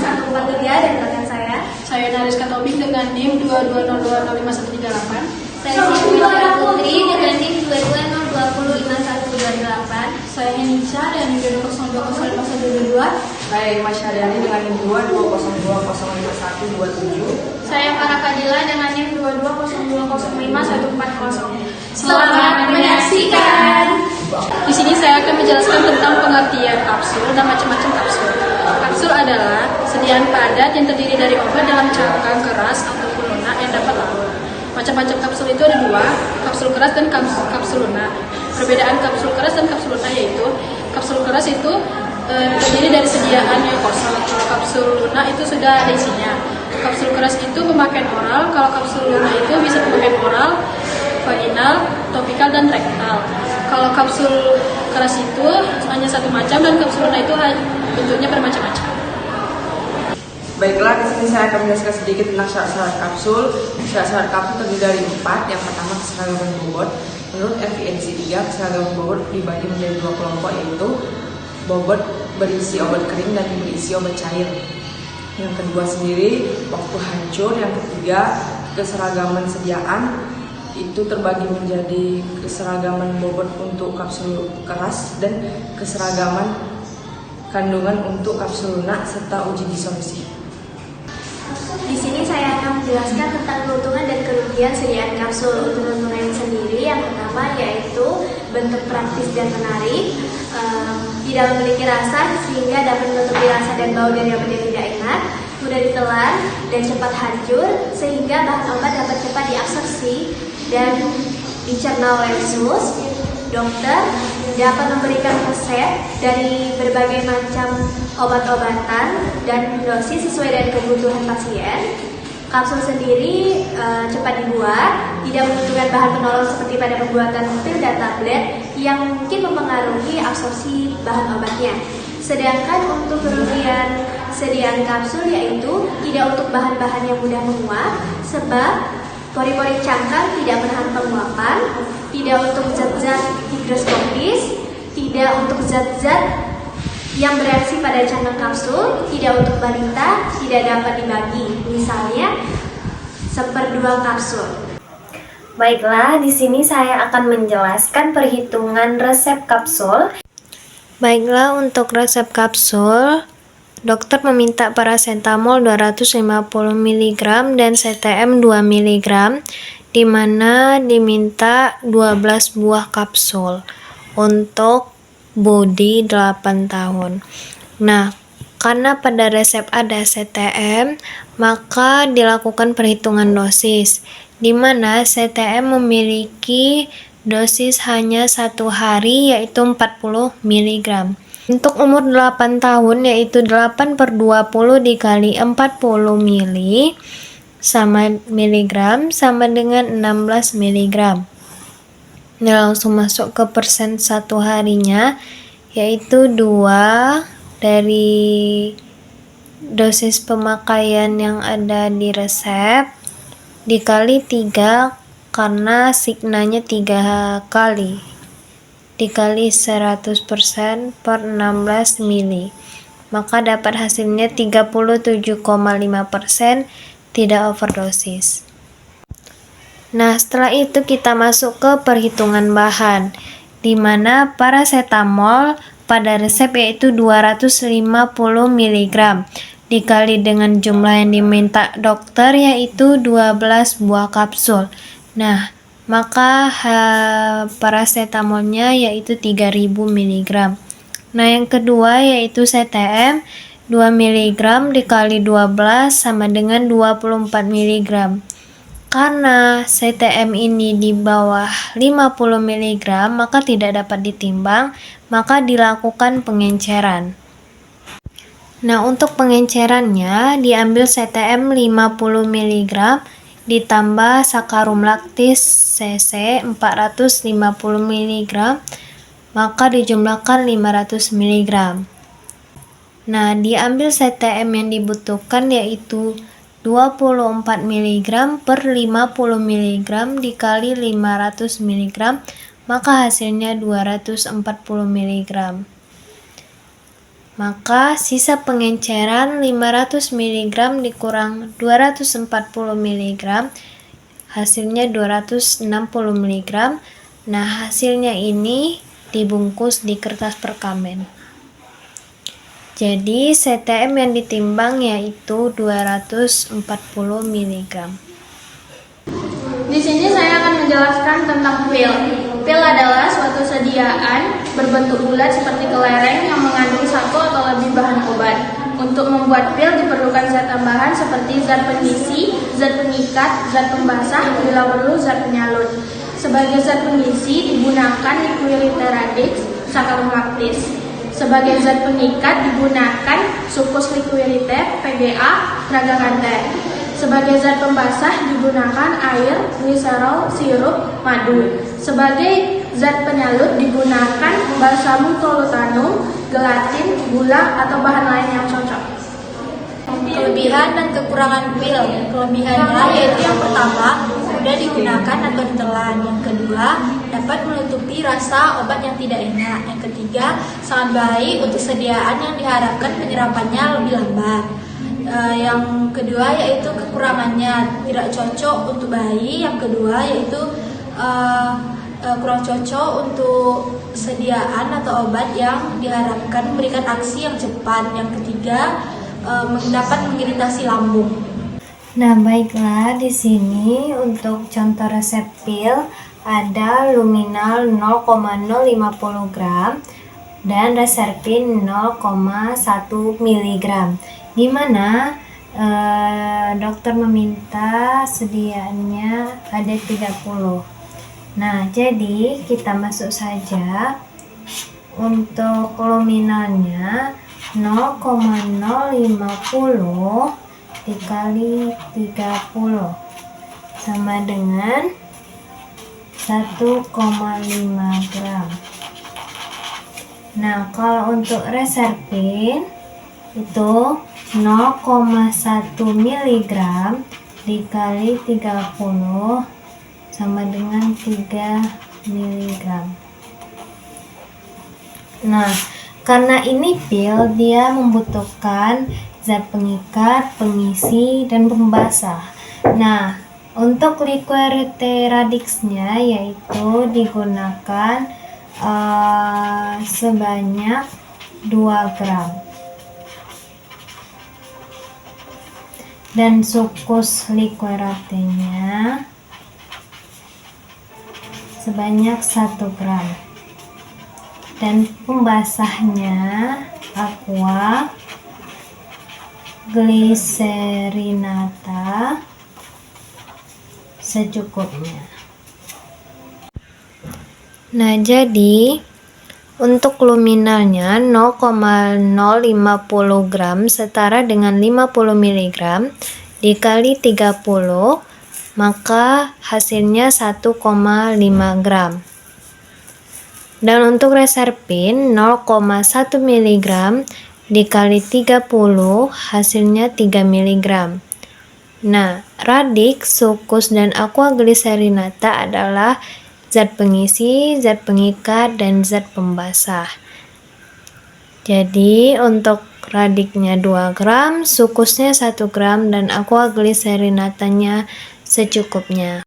143 dan belakang saya Nariska Tobing dengan NIM 220205138. Saya Siti Putri dengan NIM 220205128. Saya Henisha dengan NIM 220205122. Saya Mas Haryani dengan NIM 220205127. Saya Farah Fadila dengan NIM 220205140. Selamat menyaksikan. Di sini saya akan menjelaskan tentang pengertian kapsul dan macam-macam kapsul. Kapsul adalah sediaan padat yang terdiri dari obat dalam cangkang keras ataupun lunak yang dapat larut. Macam-macam kapsul itu ada dua, kapsul keras dan kapsul lunak. Perbedaan kapsul keras dan kapsul lunak yaitu kapsul keras itu terdiri dari sediaan yang kosong. Kalau kapsul lunak itu sudah ada isinya. Kapsul keras itu pemakaian oral, kalau kapsul lunak itu bisa pemakaian oral, vaginal, topikal, dan rektal. Kalau kapsul keras itu hanya satu macam dan kapsul lunak itu bentuknya bermacam-macam. Baiklah, di sini saya akan menjelaskan sedikit tentang syarat-syarat kapsul. Syarat-syarat kapsul terdiri dari 4. Yang pertama, keseragaman bobot. Menurut FINC 3, keseragaman bobot dibagi menjadi dua kelompok, yaitu bobot berisi obat kering dan berisi obat cair. Yang kedua sendiri, waktu hancur. Yang ketiga, keseragaman sediaan itu terbagi menjadi keseragaman bobot untuk kapsul keras dan keseragaman kandungan untuk kapsul lunak serta uji disolusi. Di sini saya akan menjelaskan tentang keuntungan dan kerugian sediaan kapsul. Untuk keuntungan sendiri, yang pertama yaitu bentuk praktis dan menarik, tidak memiliki rasa sehingga dapat menutupi rasa dan bau dari obat yang tidak enak, mudah ditelan dan cepat hancur sehingga bahan obat dapat cepat diabsorpsi dan dicerna oleh usus. Dokter dapat memberikan resep dari berbagai macam obat-obatan dan dosis sesuai dengan kebutuhan pasien. Kapsul sendiri cepat dibuat, tidak membutuhkan bahan penolong seperti pada pembuatan pil dan tablet yang mungkin mempengaruhi absorpsi bahan obatnya. Sedangkan untuk kerugian sediaan kapsul yaitu tidak untuk bahan-bahan yang mudah menguap, sebab pori-pori cangkang tidak menahan penguapan, tidak untuk zat-zat higroskopis, tidak untuk zat-zat yang bereaksi pada cangkang kapsul, tidak untuk balita, tidak dapat dibagi. Misalnya 1/2 kapsul. Baiklah, di sini saya akan menjelaskan perhitungan resep kapsul. Baiklah, untuk resep kapsul, dokter meminta paracetamol 250 mg dan CTM 2 mg, di mana diminta 12 buah kapsul untuk body 8 tahun. Nah, karena pada resep ada CTM, maka dilakukan perhitungan dosis, di mana CTM memiliki dosis hanya 1 hari yaitu 40 mg. Untuk umur 8 tahun yaitu 8/20 dikali 40 mili sama miligram sama dengan 16 mg. Nah, langsung masuk ke persen 1 harinya, yaitu 2 dari dosis pemakaian yang ada di resep dikali 3 karena signanya 3 kali dikali 100% per 16 mili, maka dapat hasilnya 37,5% tidak overdosis. Nah, setelah itu kita masuk ke perhitungan bahan, di mana paracetamol pada resep yaitu 250 mg dikali dengan jumlah yang diminta dokter yaitu 12 buah kapsul. Nah, maka paracetamolnya yaitu 3000 mg. Nah, yang kedua yaitu CTM 2 mg dikali 12 sama dengan 24 mg. Karena CTM ini di bawah 50 mg, maka tidak dapat ditimbang, maka dilakukan pengenceran. Nah, untuk pengencerannya diambil CTM 50 mg ditambah sakarum laktis CC 450 mg, maka dijumlahkan 500 mg. Nah, diambil CTM yang dibutuhkan yaitu 24 mg per 50 mg dikali 500 mg, maka hasilnya 240 mg. Maka sisa pengenceran 500 mg dikurang 240 mg, hasilnya 260 mg. Nah, hasilnya ini dibungkus di kertas perkamen. Jadi CTM yang ditimbang yaitu 240 mg. Di sini saya akan menjelaskan tentang pil. Pil adalah suatu sediaan berbentuk bulat seperti kelereng yang mengandung satu atau lebih bahan obat. Untuk membuat pil diperlukan zat tambahan seperti zat pengisi, zat pengikat, zat pembasah, bila perlu zat penyalut. Sebagai zat pengisi digunakan liquiriter radix, saccharomactis. Sebagai zat pengikat digunakan sucus liquiriter, PGA, tragacanth. Sebagai zat pembasah digunakan air, gliserol, sirup, madu. Sebagai zat penyalut digunakan balsamum tolutanum, gelatin, gula, atau bahan lain yang cocok. Kelebihan dan kekurangan pil. Kelebihannya yaitu yang pertama, mudah digunakan atau ditelan. Yang kedua, dapat menutupi rasa obat yang tidak enak. Yang ketiga, sangat baik untuk sediaan yang diharapkan penyerapannya lebih lambat. Yang kedua yaitu kekurangannya, tidak cocok untuk bayi. Yang kedua yaitu kurang cocok untuk sediaan atau obat yang diharapkan memberikan aksi yang cepat. Yang ketiga, dapat mengiritasi lambung. Nah, baiklah, di sini untuk contoh resep pil ada luminal 0,050 gram dan reserpin 0,1 mg. Di mana dokter meminta sediaannya ada 30. Nah, jadi kita masuk saja. Untuk luminalnya 0,050 dikali 30 sama dengan 1,5 gram. Nah, kalau untuk reserpin itu 0,1 mg dikali 30 sama dengan 3 mg. Nah, karena ini pil, dia membutuhkan zat pengikat, pengisi, dan pembasah. Nah, untuk liquiriter radixnya yaitu digunakan sebanyak 2 gram. Dan sucus liquiriternya sebanyak 1 gram. Dan pembasahnya aqua glycerinata secukupnya. Nah, jadi untuk luminalnya 0,050 gram setara dengan 50 mg dikali 30, maka hasilnya 1,5 gram. Dan untuk reserpin 0,1 mg dikali 30 hasilnya 3 mg. Nah, radix, sucus, dan aqua glycerinata adalah zat pengisi, zat pengikat, dan zat pembasah. Jadi untuk radixnya 2 gram, sucusnya 1 gram, dan aqua glycerinatanya secukupnya.